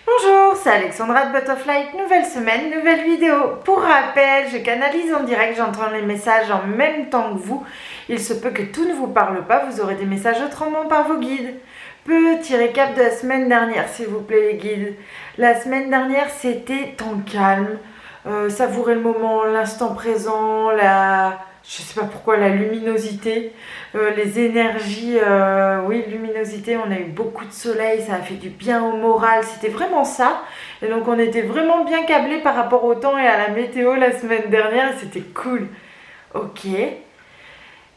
Bonjour, c'est Alexandra de Butterfly, nouvelle semaine, nouvelle vidéo. Pour rappel, je canalise en direct, j'entends les messages en même temps que vous. Il se peut que tout ne vous parle pas, vous aurez des messages autrement par vos guides. Petit récap de la semaine dernière, s'il vous plaît les guides. La semaine dernière, c'était temps calme, savourer le moment, l'instant présent, je sais pas pourquoi, la luminosité, les énergies, oui, luminosité, on a eu beaucoup de soleil, ça a fait du bien au moral, c'était vraiment ça. Et donc on était vraiment bien câblés par rapport au temps et à la météo la semaine dernière, et c'était cool. Ok. Et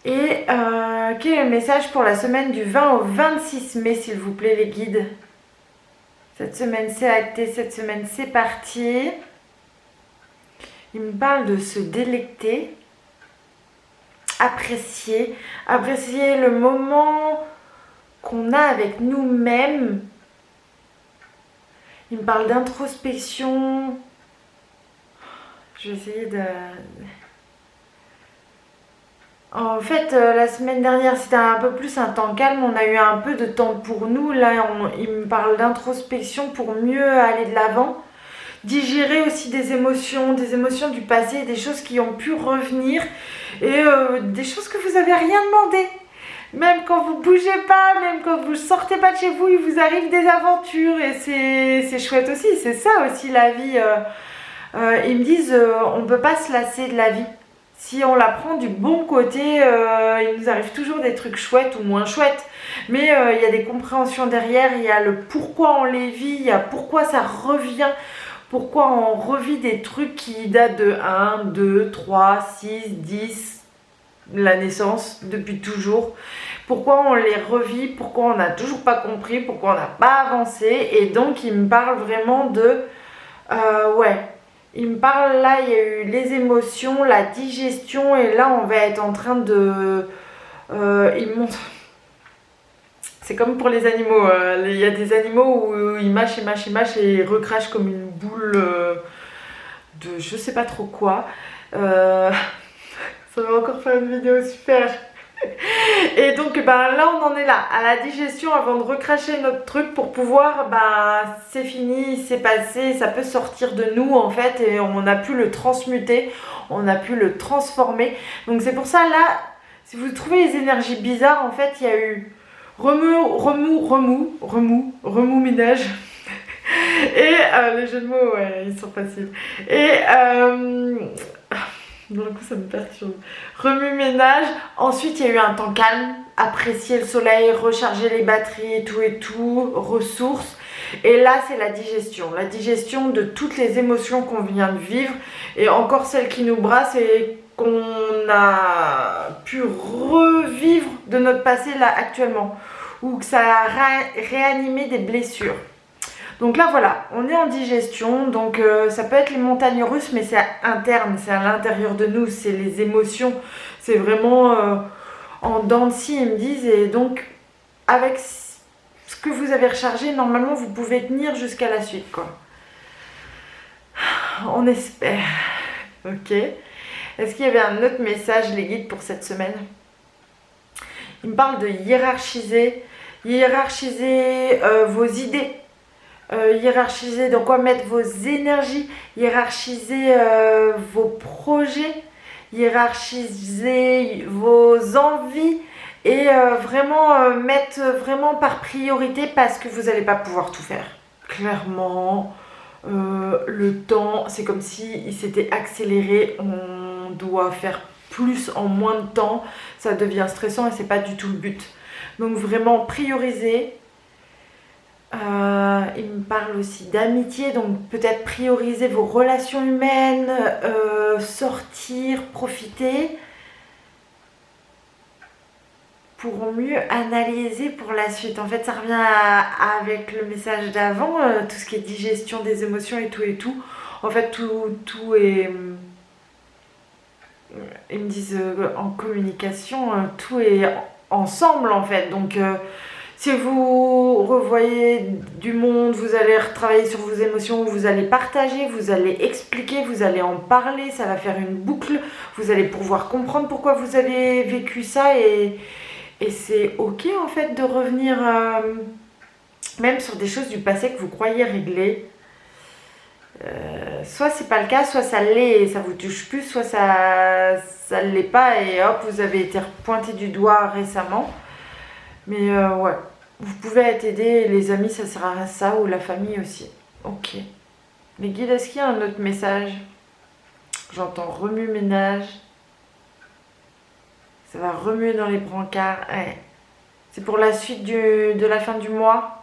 quel est le message pour la semaine du 20 au 26 mai, s'il vous plaît, les guides? Cette semaine, c'est acté, cette semaine, c'est parti. Il me parle de se délecter, apprécier le moment qu'on a avec nous-mêmes. Il me parle d'introspection. Je vais essayer de... En fait, la semaine dernière, c'était un peu plus un temps calme. On a eu un peu de temps pour nous. Là, il me parle d'introspection pour mieux aller de l'avant. Digérer aussi des émotions du passé, des choses qui ont pu revenir et des choses que vous avez rien demandé. Même quand vous bougez pas, même quand vous sortez pas de chez vous, il vous arrive des aventures et c'est chouette aussi. C'est ça aussi la vie. Ils me disent on peut pas se lasser de la vie. Si on la prend du bon côté, il nous arrive toujours des trucs chouettes ou moins chouettes. Mais il y a des compréhensions derrière, il y a le pourquoi on les vit, il y a pourquoi ça revient. Pourquoi on revit des trucs qui datent de 1, 2, 3, 6, 10, la naissance, depuis toujours. Pourquoi on les revit, pourquoi on n'a toujours pas compris, pourquoi on n'a pas avancé. Et donc il me parle vraiment de... ouais, il me parle là, il y a eu les émotions, la digestion. Et là on va être en train de... il me montre... C'est comme pour les animaux, il y a des animaux où ils mâchent et ils recrachent comme une boule de je sais pas trop quoi. Ça va encore faire une vidéo super. Et donc là on en est là, à la digestion avant de recracher notre truc pour pouvoir, c'est fini, c'est passé, ça peut sortir de nous en fait et on a pu le transmuter, on a pu le transformer. Donc c'est pour ça là, si vous trouvez les énergies bizarres, en fait il y a eu remous, ménage. Et les jeux de mots, ouais, ils sont faciles. Et d'un coup, ça me perturbe. Remue-ménage. Ensuite, il y a eu un temps calme. Apprécier le soleil, recharger les batteries et tout, ressources. Et là, c'est la digestion. La digestion de toutes les émotions qu'on vient de vivre. Et encore celles qui nous brassent et qu'on a pu revivre de notre passé là actuellement. Ou que ça a réanimé des blessures. Donc là voilà, on est en digestion, donc ça peut être les montagnes russes, mais c'est interne, c'est à l'intérieur de nous, c'est les émotions, c'est vraiment en dents de scie, ils me disent, et donc avec ce que vous avez rechargé, normalement vous pouvez tenir jusqu'à la suite, quoi. On espère. Ok. Est-ce qu'il y avait un autre message, les guides, pour cette semaine? Il me parle de hiérarchiser vos idées. Hiérarchiser dans quoi mettre vos énergies, hiérarchiser vos projets, hiérarchiser vos envies et vraiment mettre vraiment par priorité parce que vous n'allez pas pouvoir tout faire. Clairement, le temps, c'est comme si il s'était accéléré, on doit faire plus en moins de temps, ça devient stressant et c'est pas du tout le but. Donc vraiment prioriser. Il me parle aussi d'amitié, donc peut-être prioriser vos relations humaines, sortir, profiter pour mieux analyser pour la suite. En fait, ça revient avec le message d'avant, tout ce qui est digestion des émotions et tout. En fait, tout est... Ils me disent en communication, tout est ensemble en fait. Donc... si vous revoyez du monde, vous allez retravailler sur vos émotions, vous allez partager, vous allez expliquer, vous allez en parler, ça va faire une boucle, vous allez pouvoir comprendre pourquoi vous avez vécu ça et c'est ok en fait de revenir même sur des choses du passé que vous croyez réglées. Soit c'est pas le cas, soit ça l'est et ça vous touche plus, soit ça ne l'est pas et hop, vous avez été pointé du doigt récemment. Mais ouais, vous pouvez être aidé, les amis ça sert à ça, ou la famille aussi. Ok. Les guides, est-ce qu'il y a un autre message? J'entends remue-ménage. Ça va remuer dans les brancards. Ouais. C'est pour la suite de la fin du mois.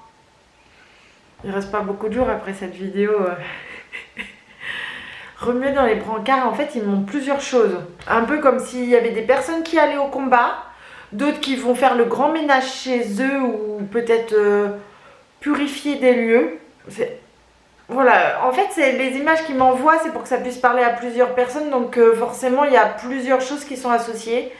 Il reste pas beaucoup de jours après cette vidéo. Remuer dans les brancards, en fait, ils montrent plusieurs choses. Un peu comme s'il y avait des personnes qui allaient au combat, d'autres qui vont faire le grand ménage chez eux ou peut-être purifier des lieux. Voilà, en fait, c'est les images qu'ils m'envoient, c'est pour que ça puisse parler à plusieurs personnes, donc forcément, il y a plusieurs choses qui sont associées.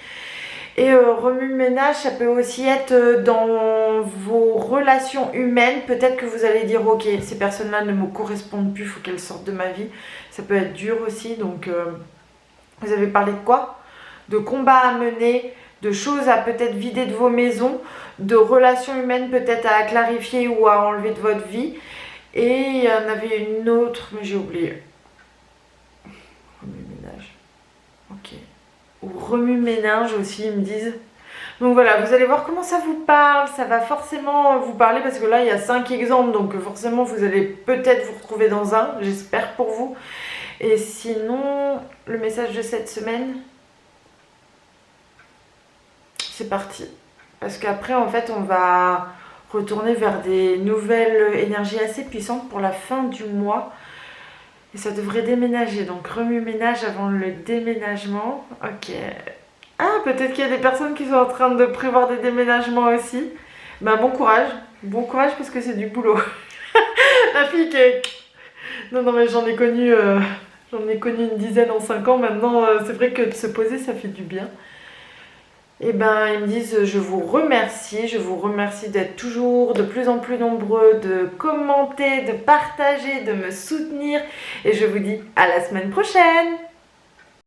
Et remue-ménage, ça peut aussi être dans vos relations humaines. Peut-être que vous allez dire, ok, ces personnes-là ne me correspondent plus, il faut qu'elles sortent de ma vie. Ça peut être dur aussi, donc vous avez parlé de quoi? De combats à mener, de choses à peut-être vider de vos maisons, de relations humaines peut-être à clarifier ou à enlever de votre vie. Et il y en avait une autre, mais j'ai oublié. Remue-ménage. Ok. Ou remue-ménage aussi, ils me disent. Donc voilà, vous allez voir comment ça vous parle. Ça va forcément vous parler parce que là, il y a 5 exemples. Donc forcément, vous allez peut-être vous retrouver dans un. J'espère pour vous. Et sinon, le message de cette semaine, c'est parti. Parce qu'après, en fait, on va retourner vers des nouvelles énergies assez puissantes pour la fin du mois. Et ça devrait déménager. Donc remue-ménage avant le déménagement. Ok. Ah, peut-être qu'il y a des personnes qui sont en train de prévoir des déménagements aussi. Ben bon courage. Bon courage parce que c'est du boulot. La fille qui est... Non, mais j'en ai connu une dizaine en 5 ans. Maintenant, c'est vrai que de se poser, ça fait du bien. Et ben, ils me disent, je vous remercie d'être toujours de plus en plus nombreux, de commenter, de partager, de me soutenir. Et je vous dis à la semaine prochaine!